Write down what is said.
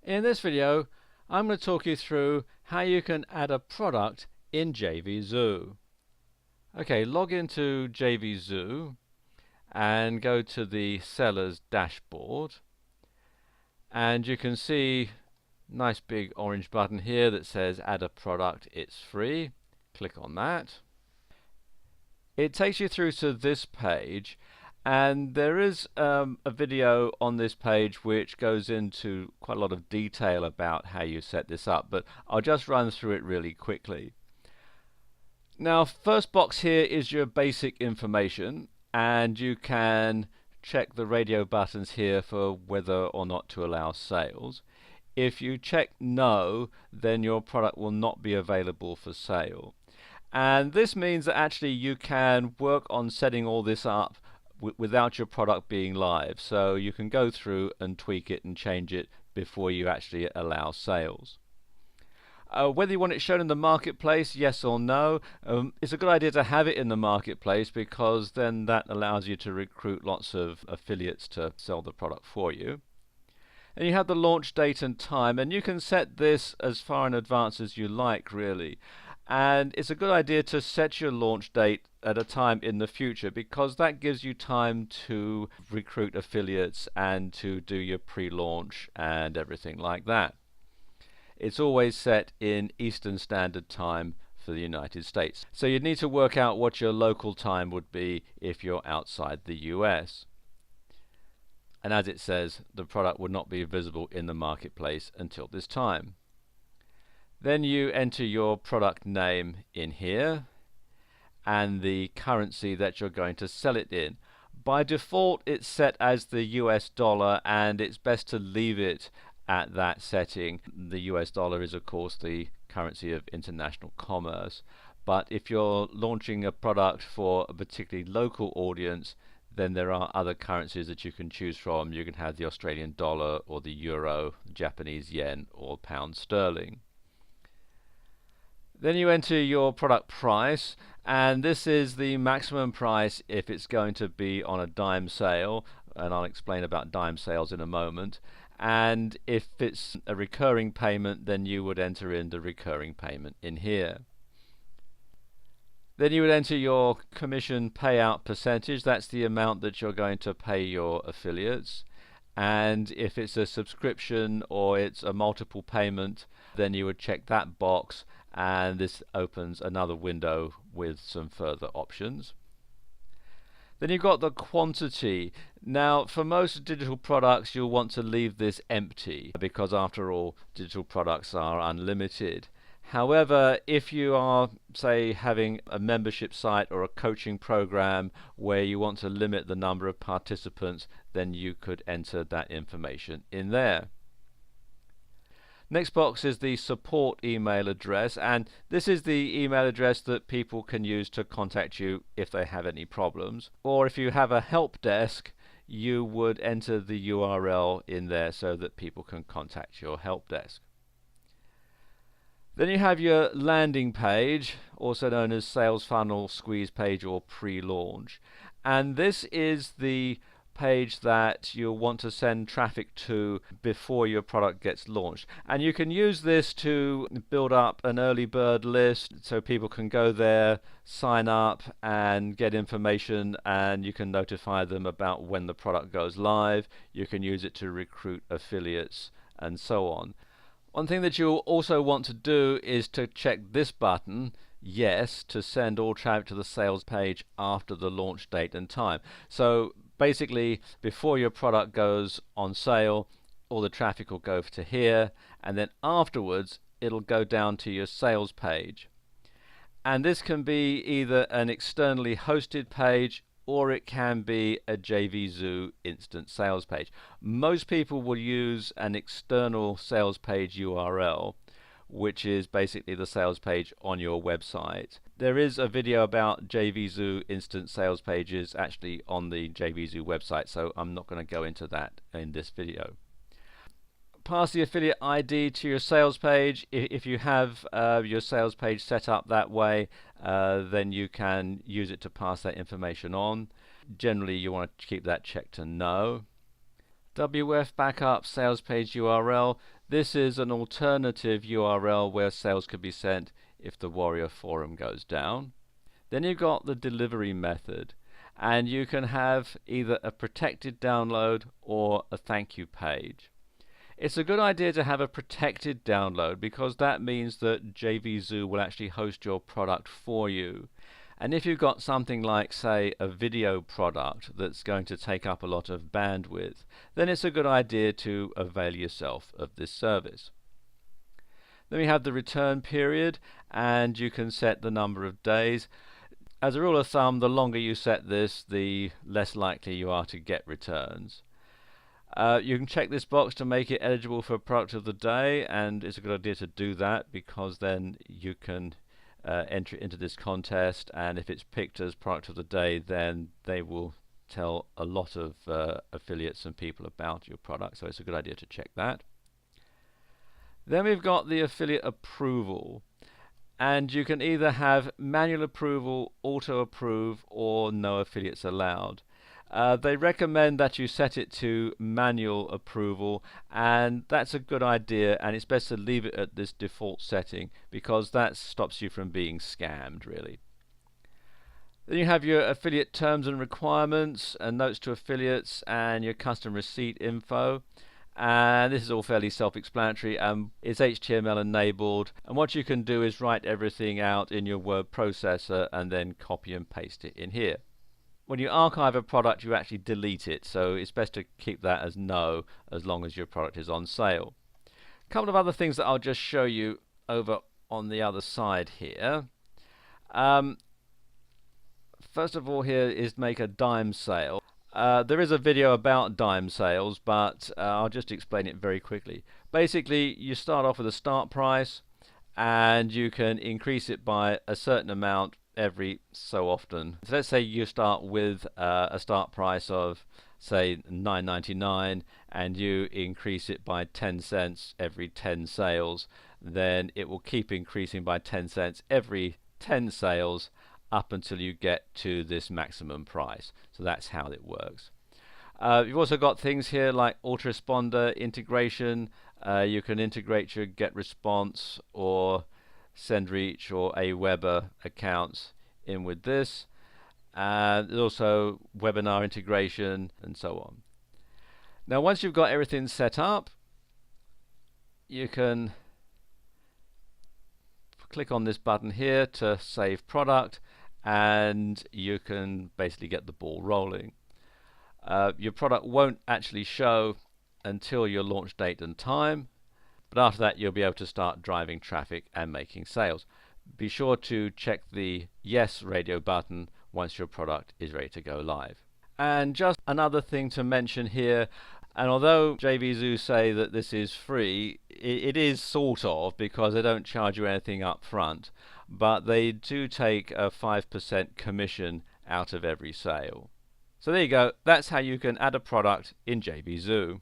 In this video, I'm going to talk you through how you can add a product in JVZoo. Okay, log into JVZoo and go to the seller's dashboard, and you can see nice big orange button here that says add a product, it's free. Click on that. It takes you through to this page, and there is a video on this page which goes into quite a lot of detail about how you set this up, but I'll just run through it really quickly. Now, first box here is your basic information, and you can check the radio buttons here for whether or not to allow sales. If you check no, then your product will not be available for sale. And this means that actually you can work on setting all this up without your product being live. So you can go through and tweak it and change it before you actually allow sales. Whether you want it shown in the marketplace, yes or no, it's a good idea to have it in the marketplace, because then that allows you to recruit lots of affiliates to sell the product for you. And you have the launch date and time, and you can set this as far in advance as you like, really. And it's a good idea to set your launch date at a time in the future, because that gives you time to recruit affiliates and to do your pre-launch and everything like that. It's always set in Eastern Standard Time for the United States. So you'd need to work out what your local time would be if you're outside the US. And as it says, the product would not be visible in the marketplace until this time. Then you enter your product name in here and the currency that you're going to sell it in. By default, it's set as the US dollar, and it's best to leave it at that setting. The US dollar is, of course, the currency of international commerce. But if you're launching a product for a particularly local audience, then there are other currencies that you can choose from. You can have the Australian dollar or the euro, Japanese yen, or pound sterling. Then you enter your product price, and this is the maximum price if it's going to be on a dime sale, and I'll explain about dime sales in a moment. And if it's a recurring payment, then you would enter in the recurring payment in here. Then you would enter your commission payout percentage. That's the amount that you're going to pay your affiliates. And if it's a subscription or it's a multiple payment, then you would check that box, and this opens another window with some further options. Then you've got the quantity. Now, for most digital products, you'll want to leave this empty, because after all, digital products are unlimited. However, if you are, say, having a membership site or a coaching program where you want to limit the number of participants, then you could enter that information in there. Next box is the support email address, and this is the email address that people can use to contact you if they have any problems. Or if you have a help desk, you would enter the URL in there so that people can contact your help desk. Then you have your landing page, also known as sales funnel, squeeze page, or pre-launch. And this is the page that you'll want to send traffic to before your product gets launched. And you can use this to build up an early bird list so people can go there, sign up, and get information, and you can notify them about when the product goes live. You can use it to recruit affiliates and so on. One thing that you'll also want to do is to check this button, yes, to send all traffic to the sales page after the launch date and time. So basically, before your product goes on sale, all the traffic will go to here, and then afterwards it'll go down to your sales page. And this can be either an externally hosted page, or it can be a JVZoo instant sales page. Most people will use an external sales page URL, which is basically the sales page on your website. There is a video about JVZoo instant sales pages actually on the JVZoo website, so I'm not going to go into that in this video. Pass the affiliate ID to your sales page. If you have your sales page set up that way, then you can use it to pass that information on. Generally, you want to keep that checked to no. WF backup sales page URL. This is an alternative URL where sales could be sent if the Warrior forum goes down. Then you've got the delivery method, and you can have either a protected download or a thank you page. It's a good idea to have a protected download because that means that JVZoo will actually host your product for you. And if you've got something like, say, a video product that's going to take up a lot of bandwidth, then it's a good idea to avail yourself of this service. Then we have the return period, and you can set the number of days. As a rule of thumb, the longer you set this, the less likely you are to get returns. You can check this box to make it eligible for product of the day, and it's a good idea to do that because then you can enter it into this contest, and if it's picked as product of the day, then they will tell a lot of affiliates and people about your product, so it's a good idea to check that. Then we've got the affiliate approval, and you can either have manual approval, auto approve, or no affiliates allowed. They recommend that you set it to manual approval, and that's a good idea, and it's best to leave it at this default setting because that stops you from being scammed, really. Then you have your affiliate terms and requirements and notes to affiliates and your custom receipt info. And this is all fairly self-explanatory. It's HTML enabled, and what you can do is write everything out in your word processor and then copy and paste it in here. When you archive a product, you actually delete it, so it's best to keep that as no as long as your product is on sale. A couple of other things that I'll just show you over on the other side here. First of all, here is make a dime sale. There is a video about dime sales, but I'll just explain it very quickly. Basically, you start off with a start price, and you can increase it by a certain amount every so often. So let's say you start with a start price of, say, $9.99, and you increase it by 10 cents every 10 sales. Then it will keep increasing by 10 cents every 10 sales up until you get to this maximum price. So that's how it works. You've also got things here like autoresponder integration. You can integrate your GetResponse or SendReach or Aweber accounts in with this. There's also webinar integration and so on. Now once you've got everything set up, you can click on this button here to save product, and you can basically get the ball rolling. Your product won't actually show until your launch date and time, but after that you'll be able to start driving traffic and making sales. Be sure to check the yes radio button once your product is ready to go live. And just another thing to mention here, and although JVZoo say that this is free, it is sort of, because they don't charge you anything up front, but they do take a 5% commission out of every sale. So there you go, that's how you can add a product in JVZoo.